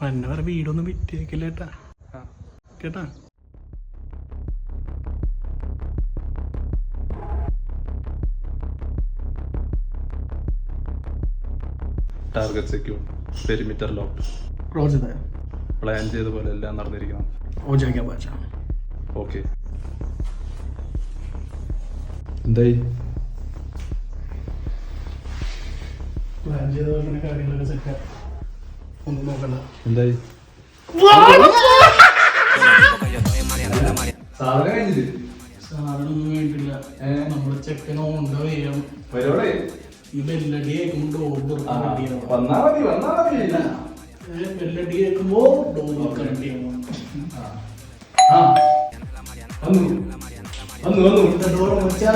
എന്നെ വേറെ വീടൊന്നും വിറ്റേക്കില്ല കേട്ടാ കേട്ടാ. Target secure, perimeter locked. Close ചെയ്താ പ്ലാൻ ചെയ്ത പോലെ എല്ലാം നടന്നിരിക്കണം. ഓ ചോദിക്കാൻ പാച്ചാ. ഓക്കെ, എന്തായി? പ്ലാൻ ചെയ്ത പോലെ തന്നെ കാര്യങ്ങളൊക്കെ സെറ്റാ. ഒന്നും നോക്കണ്ട. എന്തായി? സാധനമൊന്നും വേണ്ടില്ല. നമ്മള് ചെക്കനോ ഉണ്ടോ ചെയ്യാം. ഈ ബെല്ലടി കേൾക്കുമ്പോ ഡോർ ബെല്ലടി കേൾക്കുമ്പോ ഡോർ കറണ്ട് ചെയ്യണം. ഡോർ മുറിച്ചാ